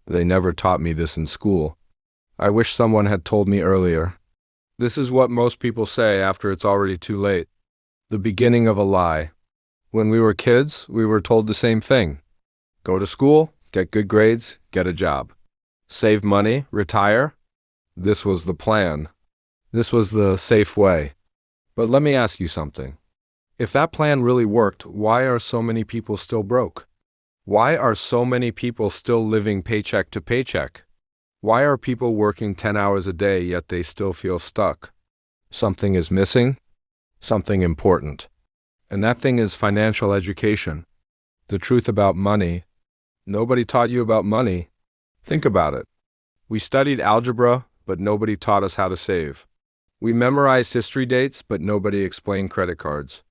They never taught me this in school. I wish someone had told me earlier. This is what most people say after it's already too late. The beginning of a lie. When we were kids, we were told the same thing. Go to school, get good grades, get a job. Save money, retire. This was the plan. This was the safe way. But let me ask you something. If that plan really worked, why are so many people still broke? Why are so many people still living paycheck to paycheck? Why are people working 10 hours a day yet they still feel stuck? Something is missing, something important. And that thing is financial education. The truth about money. Nobody taught you about money. Think about it. We studied algebra, but nobody taught us how to save. We memorized history dates, but nobody explained credit cards.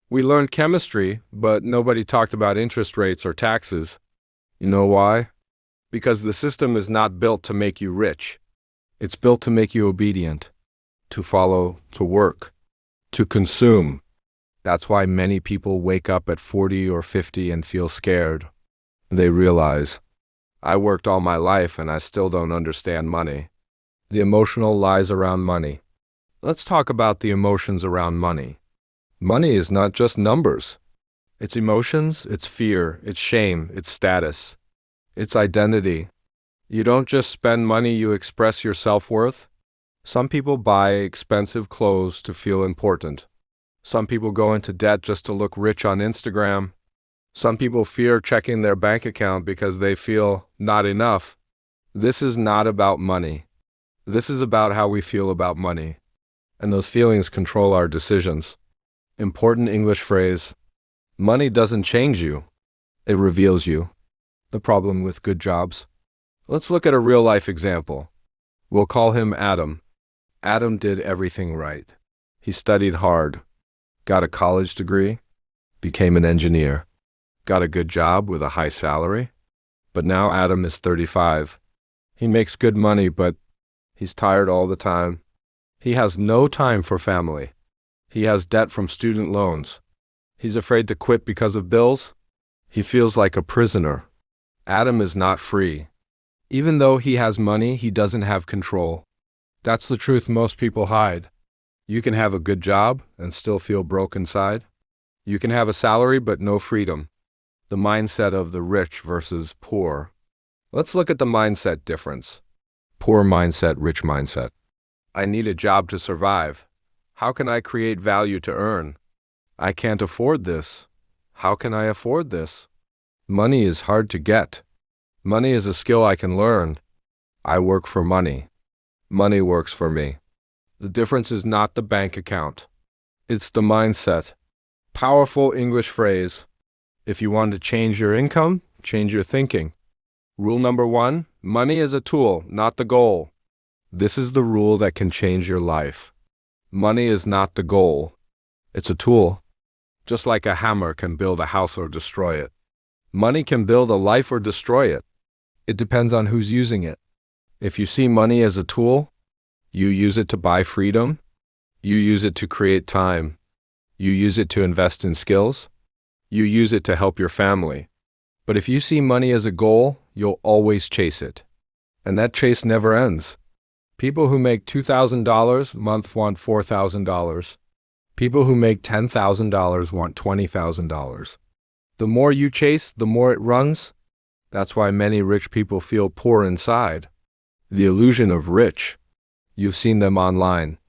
We learned chemistry, but nobody talked about interest rates or taxes. You know why? Because the system is not built to make you rich. It's built to make you obedient, to follow, to work, to consume. That's why many people wake up at 40 or 50 and feel scared. They realize, I worked all my life and I still don't understand money. The emotional lies around money. Let's talk about the emotions around money. Money is not just numbers. It's emotions, it's fear, it's shame, it's status. It's identity. You don't just spend money, you express your self-worth. Some people buy expensive clothes to feel important. Some people go into debt just to look rich on Instagram. Some people fear checking their bank account because they feel not enough. This is not about money. This is about how we feel about money. And those feelings control our decisions. Important English phrase. Money doesn't change you. It reveals you. The problem with good jobs. Let's look at a real-life example. We'll call him Adam. Adam did everything right. He studied hard, got a college degree, became an engineer, got a good job with a high salary. But now Adam is 35. He makes good money, but he's tired all the time. He has no time for family. He has debt from student loans. He's afraid to quit because of bills. He feels like a prisoner. Adam is not free. Even though he has money, he doesn't have control. That's the truth most people hide. You can have a good job and still feel broke inside. You can have a salary but no freedom. The mindset of the rich versus poor. Let's look at the mindset difference. Poor mindset, rich mindset. I need a job to survive. How can I create value to earn? I can't afford this. How can I afford this? Money is hard to get. Money is a skill I can learn. I work for money. Money works for me. The difference is not the bank account. It's the mindset. Powerful English phrase. If you want to change your income, change your thinking. Rule number 1, money is a tool, not the goal. This is the rule that can change your life. Money is not the goal. It's a tool. Just like a hammer can build a house or destroy it. Money can build a life or destroy it. It depends on who's using it. If you see money as a tool, you use it to buy freedom. You use it to create time. You use it to invest in skills. You use it to help your family. But if you see money as a goal, you'll always chase it. And that chase never ends. People who make $2,000 a month want $4,000. People who make $10,000 want $20,000. The more you chase, the more it runs. That's why many rich people feel poor inside. The illusion of rich. You've seen them online.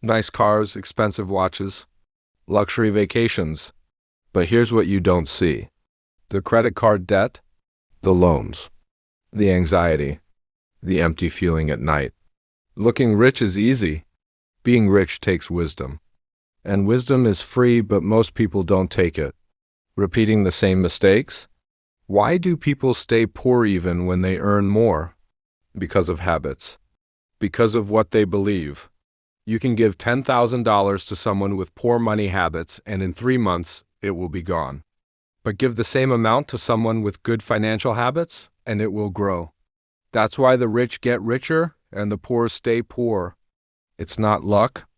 Nice cars, expensive watches, luxury vacations. But here's what you don't see. The credit card debt, the loans, the anxiety, the empty feeling at night. Looking rich is easy. Being rich takes wisdom. And wisdom is free, but most people don't take it. Repeating the same mistakes? Why do people stay poor even when they earn more? Because of habits. Because of what they believe. You can give $10,000 to someone with poor money habits, and in 3 months, it will be gone. But give the same amount to someone with good financial habits, and it will grow. That's why the rich get richer and the poor stay poor. It's not luck.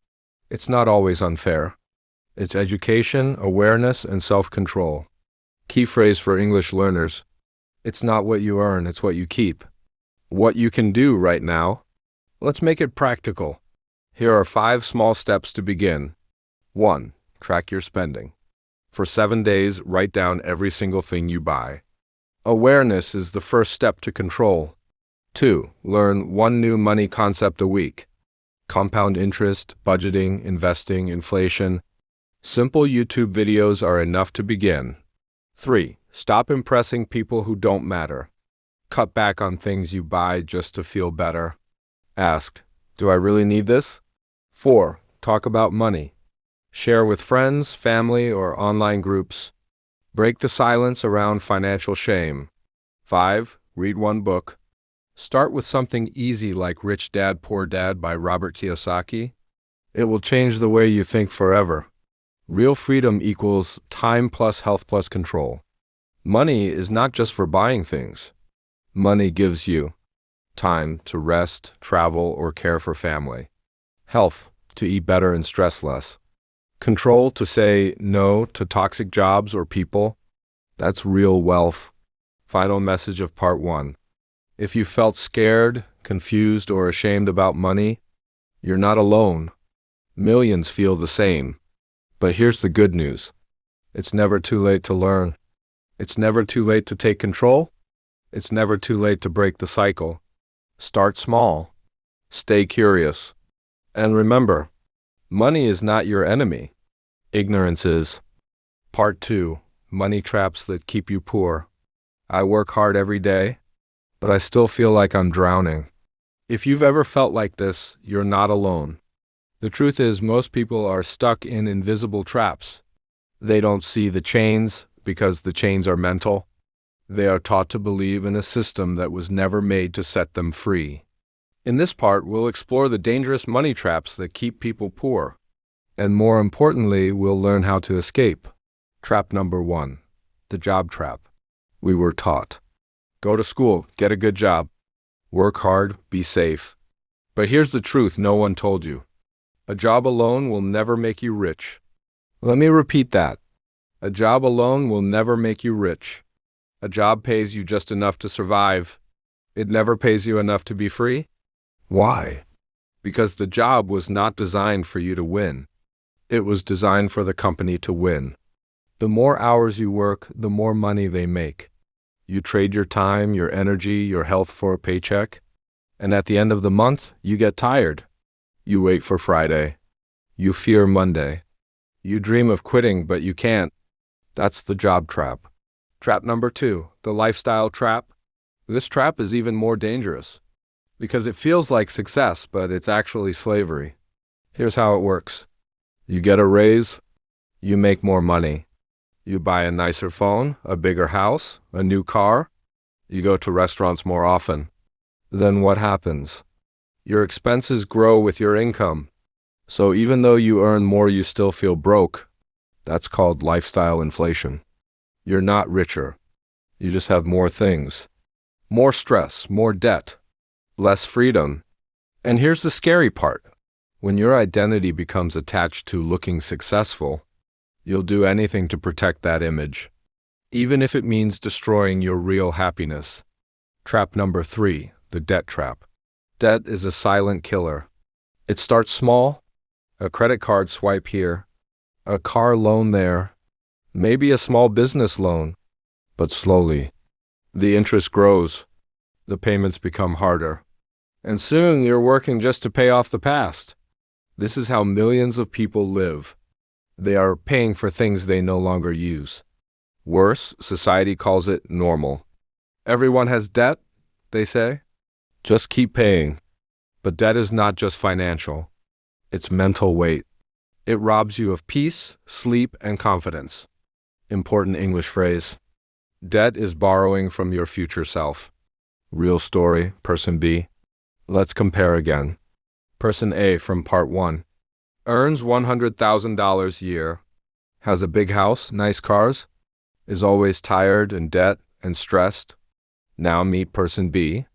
It's not always unfair. It's education, awareness, and self-control. Key phrase for English learners. It's not what you earn, it's what you keep. What you can do right now. Let's make it practical. Here are 5 small steps to begin. 1. Track your spending. For 7 days, write down every single thing you buy. Awareness is the first step to control. 2. Learn one new money concept a week. Compound interest, budgeting, investing, inflation. Simple YouTube videos are enough to begin. 3. Stop impressing people who don't matter. Cut back on things you buy just to feel better. Ask, do I really need this? 4. Talk about money. Share with friends, family, or online groups. Break the silence around financial shame. 5. Read one book. Start with something easy like Rich Dad, Poor Dad by Robert Kiyosaki. It will change the way you think forever. Real freedom equals time plus health plus control. Money is not just for buying things. Money gives you time to rest, travel, or care for family. Health, to eat better and stress less. Control, to say no to toxic jobs or people. That's real wealth. Final message of part 1. If you felt scared, confused, or ashamed about money, you're not alone. Millions feel the same. But here's the good news. It's never too late to learn. It's never too late to take control. It's never too late to break the cycle. Start small. Stay curious. And remember, money is not your enemy. Ignorance is. Part 2. Money traps that keep you poor. I work hard every day, but I still feel like I'm drowning. If you've ever felt like this, you're not alone. The truth is, most people are stuck in invisible traps. They don't see the chains because the chains are mental. They are taught to believe in a system that was never made to set them free. In this part, we'll explore the dangerous money traps that keep people poor. And more importantly, we'll learn how to escape. Trap number 1. The job trap. We were taught. Go to school, get a good job. Work hard, be safe. But here's the truth no one told you. A job alone will never make you rich. Let me repeat that. A job alone will never make you rich. A job pays you just enough to survive. It never pays you enough to be free. Why? Because the job was not designed for you to win. It was designed for the company to win. The more hours you work, the more money they make. You trade your time, your energy, your health for a paycheck. And at the end of the month, you get tired. You wait for Friday. You fear Monday. You dream of quitting, but you can't. That's the job trap. Trap number 2, the lifestyle trap. This trap is even more dangerous because it feels like success, but it's actually slavery. Here's how it works. You get a raise, you make more money. You buy a nicer phone, a bigger house, a new car. You go to restaurants more often. Then what happens? Your expenses grow with your income. So even though you earn more, you still feel broke. That's called lifestyle inflation. You're not richer. You just have more things. More stress, more debt, less freedom. And here's the scary part. When your identity becomes attached to looking successful, you'll do anything to protect that image, even if it means destroying your real happiness. Trap number 3, the debt trap. Debt is a silent killer. It starts small, a credit card swipe here, a car loan there, maybe a small business loan, but slowly. The interest grows, the payments become harder, and soon you're working just to pay off the past. This is how millions of people live. They are paying for things they no longer use. Worse, society calls it normal. Everyone has debt, they say. Just keep paying. But debt is not just financial. It's mental weight. It robs you of peace, sleep, and confidence. Important English phrase. Debt is borrowing from your future self. Real story, person B. Let's compare again. Person A from part 1. Earns $100,000 a year. Has a big house, nice cars. Is always tired and debt and stressed. Now meet person B.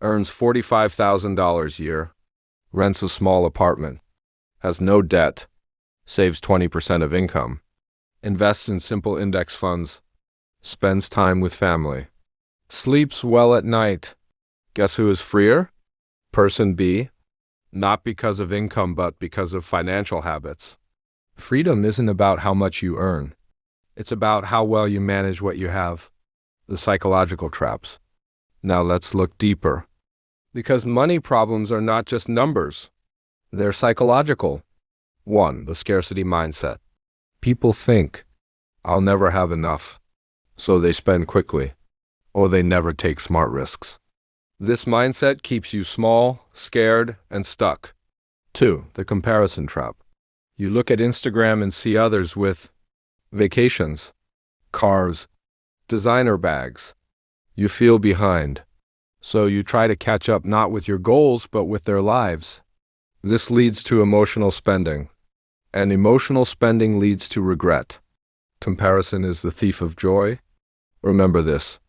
Earns $45,000 a year. Rents a small apartment. Has no debt. Saves 20% of income. Invests in simple index funds. Spends time with family. Sleeps well at night. Guess who is freer? Person B. Not because of income, but because of financial habits. Freedom isn't about how much you earn. It's about how well you manage what you have. The psychological traps. Now let's look deeper. Because money problems are not just numbers. They're psychological. 1. The scarcity mindset. People think, I'll never have enough. So they spend quickly. Or they never take smart risks. This mindset keeps you small, scared, and stuck. 2. The comparison trap. You look at Instagram and see others with vacations, cars, designer bags. You feel behind. So you try to catch up not with your goals, but with their lives. This leads to emotional spending. And emotional spending leads to regret. Comparison is the thief of joy. Remember this.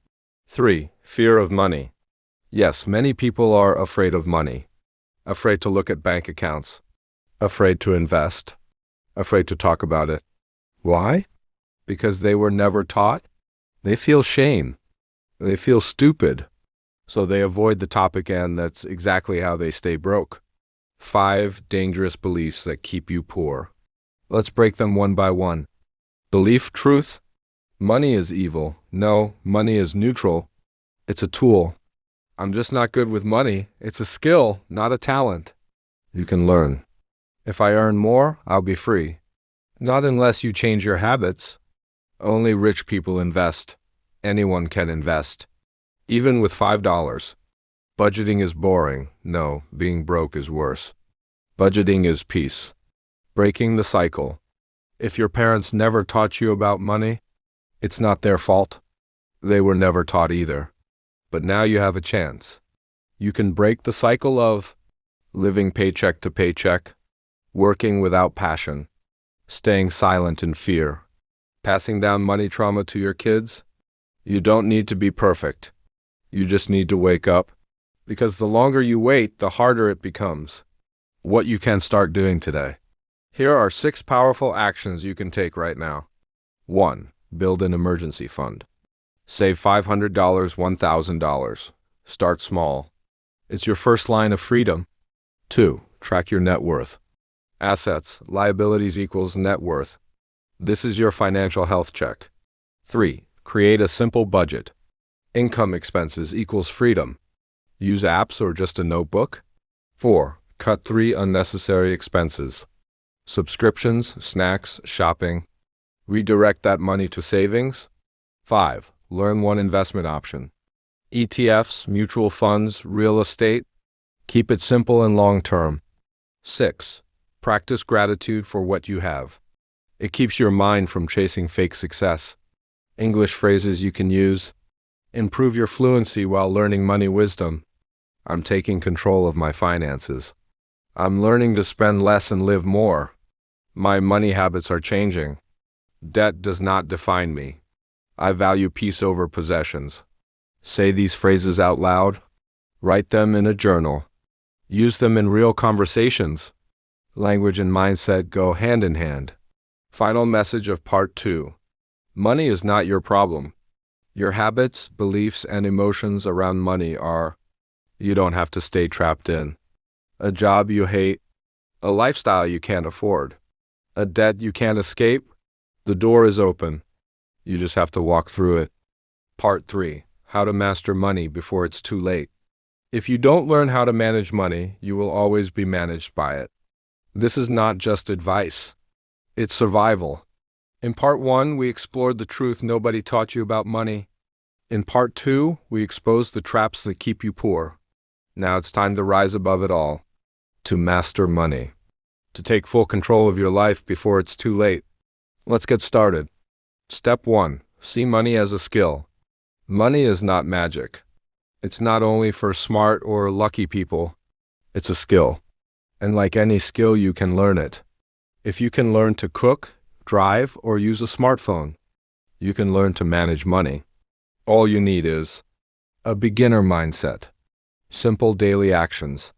3. Fear of money. Yes, many people are afraid of money. Afraid to look at bank accounts. Afraid to invest. Afraid to talk about it. Why? Because they were never taught. They feel shame. They feel stupid. So they avoid the topic, and that's exactly how they stay broke. 5 dangerous beliefs that keep you poor. Let's break them one by one. Belief truth. Money is evil. No, money is neutral. It's a tool. I'm just not good with money. It's a skill, not a talent. You can learn. If I earn more, I'll be free. Not unless you change your habits. Only rich people invest. Anyone can invest. Even with $5. Budgeting is boring. No, being broke is worse. Budgeting is peace. Breaking the cycle. If your parents never taught you about money, it's not their fault. They were never taught either. But now you have a chance. You can break the cycle of living paycheck to paycheck, working without passion, staying silent in fear, passing down money trauma to your kids. You don't need to be perfect. You just need to wake up, because the longer you wait, the harder it becomes. What you can start doing today. Here are 6 powerful actions you can take right now. 1. Build an emergency fund. Save $500, $1,000. Start small. It's your first line of freedom. 2. Track your net worth. Assets, liabilities equals net worth. This is your financial health check. 3. Create a simple budget. Income expenses equals freedom. Use apps or just a notebook. 4. Cut 3 unnecessary expenses. Subscriptions, snacks, shopping. Redirect that money to savings. 5. Learn one investment option. ETFs, mutual funds, real estate. Keep it simple and long-term. 6. Practice gratitude for what you have. It keeps your mind from chasing fake success. English phrases you can use. Improve your fluency while learning money wisdom. I'm taking control of my finances. I'm learning to spend less and live more. My money habits are changing. Debt does not define me. I value peace over possessions. Say these phrases out loud. Write them in a journal. Use them in real conversations. Language and mindset go hand in hand. Final message of part 2. Money is not your problem. Your habits, beliefs, and emotions around money are. You don't have to stay trapped in. A job you hate. A lifestyle you can't afford. A debt you can't escape. The door is open. You just have to walk through it. Part 3. How to master money before it's too late. If you don't learn how to manage money, you will always be managed by it. This is not just advice. It's survival. In part 1, we explored the truth nobody taught you about money. In part 2, we exposed the traps that keep you poor. Now it's time to rise above it all. To master money. To take full control of your life before it's too late. Let's get started. Step 1. See money as a skill. Money is not magic. It's not only for smart or lucky people. It's a skill. And like any skill, you can learn it. If you can learn to cook, drive, or use a smartphone, you can learn to manage money. All you need is a beginner mindset, simple daily actions,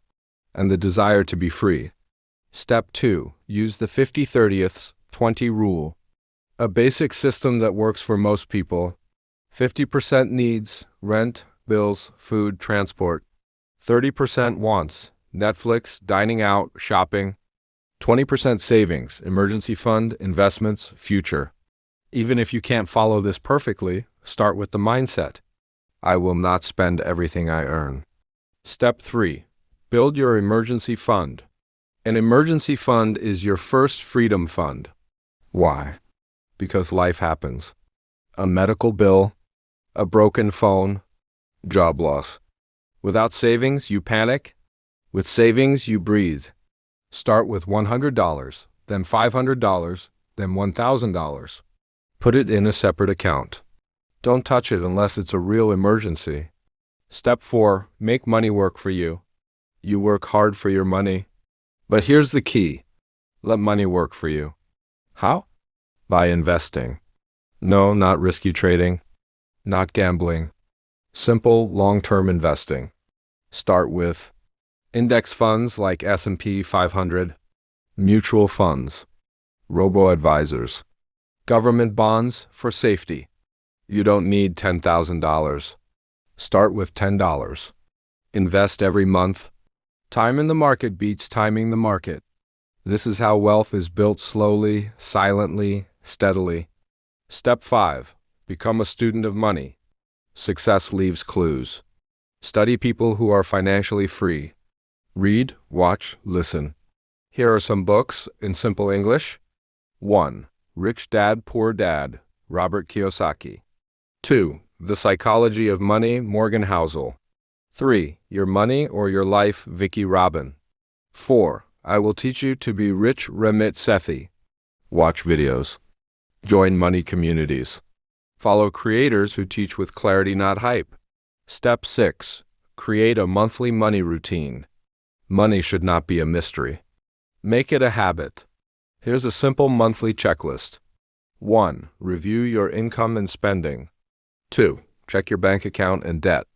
and the desire to be free. Step 2. Use the 50/30/20 rule. A basic system that works for most people. 50% needs, rent, bills, food, transport. 30% wants, Netflix, dining out, shopping. 20% savings, emergency fund, investments, future. Even if you can't follow this perfectly, start with the mindset. I will not spend everything I earn. Step 3. Build your emergency fund. An emergency fund is your first freedom fund. Why? Because life happens. A medical bill, a broken phone, job loss. Without savings, you panic. With savings, you breathe. Start with $100, then $500, then $1,000. Put it in a separate account. Don't touch it unless it's a real emergency. Step 4. Make money work for you. You work hard for your money. But here's the key. Let money work for you. How? By investing. No, not risky trading. Not gambling. Simple, long-term investing. Start with index funds like S&P 500, mutual funds, robo-advisors, government bonds for safety. You don't need $10,000. Start with $10. Invest every month. Time in the market beats timing the market. This is how wealth is built slowly, silently, steadily. Step 5. Become a student of money. Success leaves clues. Study people who are financially free. Read, watch, listen. Here are some books in simple English. 1. Rich Dad, Poor Dad, Robert Kiyosaki. 2. The Psychology of Money, Morgan Housel. 3. Your Money or Your Life, Vicky Robin. 4. I Will Teach You to Be Rich, Ramit Sethi. Watch videos. Join money communities. Follow creators who teach with clarity, not hype. Step 6. Create a monthly money routine. Money should not be a mystery. Make it a habit. Here's a simple monthly checklist. 1. Review your income and spending. 2. Check your bank account and debt.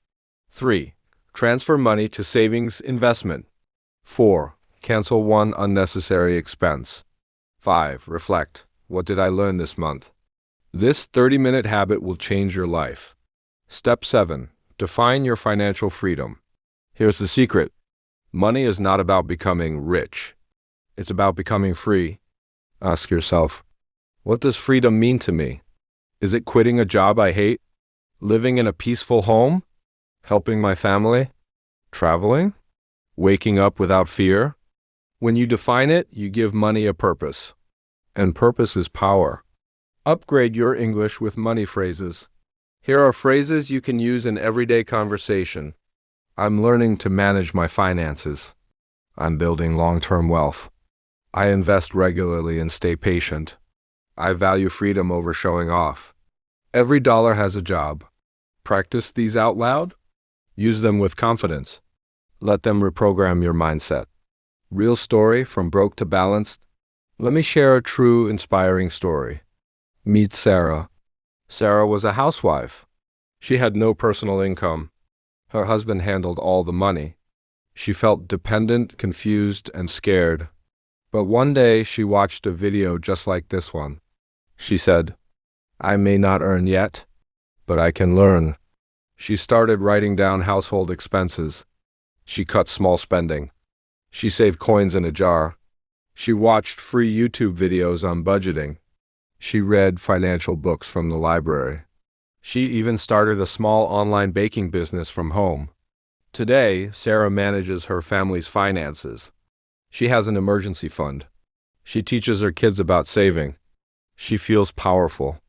3. Transfer money to savings investment. 4. Cancel one unnecessary expense. 5. Reflect. What did I learn this month? This 30-minute habit will change your life. Step 7. Define your financial freedom. Here's the secret. Money is not about becoming rich. It's about becoming free. Ask yourself, what does freedom mean to me? Is it quitting a job I hate? Living in a peaceful home? Helping my family? Traveling? Waking up without fear? When you define it, you give money a purpose. And purpose is power. Upgrade your English with money phrases. Here are phrases you can use in everyday conversation. I'm learning to manage my finances. I'm building long-term wealth. I invest regularly and stay patient. I value freedom over showing off. Every dollar has a job. Practice these out loud. Use them with confidence. Let them reprogram your mindset. Real story from broke to balanced. Let me share a true, inspiring story. Meet Sarah. Sarah was a housewife. She had no personal income. Her husband handled all the money. She felt dependent, confused, and scared. But one day she watched a video just like this one. She said, I may not earn yet, but I can learn. She started writing down household expenses. She cut small spending. She saved coins in a jar. She watched free YouTube videos on budgeting. She read financial books from the library. She even started a small online baking business from home. Today, Sarah manages her family's finances. She has an emergency fund. She teaches her kids about saving. She feels powerful,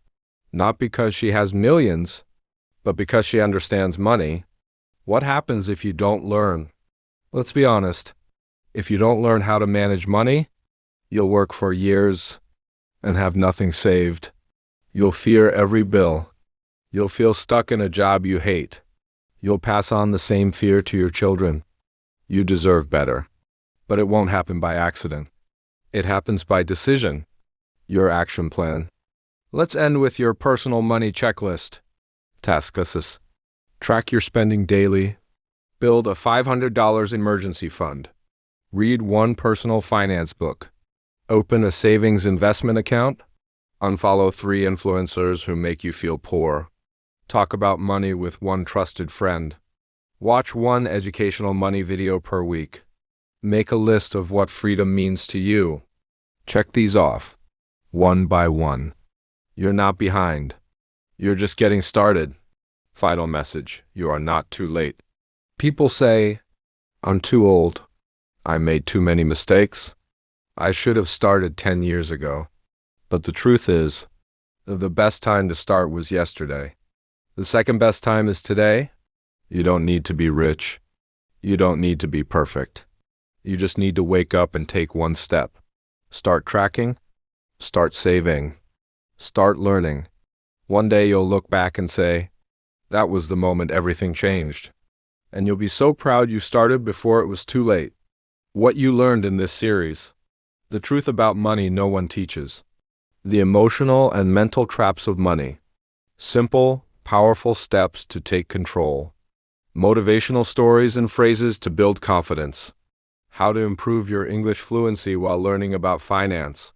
not because she has millions, but because she understands money. What happens if you don't learn? Let's be honest. If you don't learn how to manage money, you'll work for years and have nothing saved. You'll fear every bill. You'll feel stuck in a job you hate. You'll pass on the same fear to your children. You deserve better. But it won't happen by accident. It happens by decision, your action plan. Let's end with your personal money checklist. Task assist. Track your spending daily. Build a $500 emergency fund. Read one personal finance book. Open a savings investment account. Unfollow 3 influencers who make you feel poor. Talk about money with one trusted friend. Watch one educational money video per week. Make a list of what freedom means to you. Check these off, one by one. You're not behind. You're just getting started. Final message: you are not too late. People say, I'm too old. I made too many mistakes. I should have started 10 years ago. But the truth is, the best time to start was yesterday. The second best time is today. You don't need to be rich. You don't need to be perfect. You just need to wake up and take one step. Start tracking. Start saving. Start learning. One day you'll look back and say, that was the moment everything changed. And you'll be so proud you started before it was too late. What you learned in this series: the truth about money no one teaches. The emotional and mental traps of money. Simple, powerful steps to take control. Motivational stories and phrases to build confidence. How to improve your English fluency while learning about finance.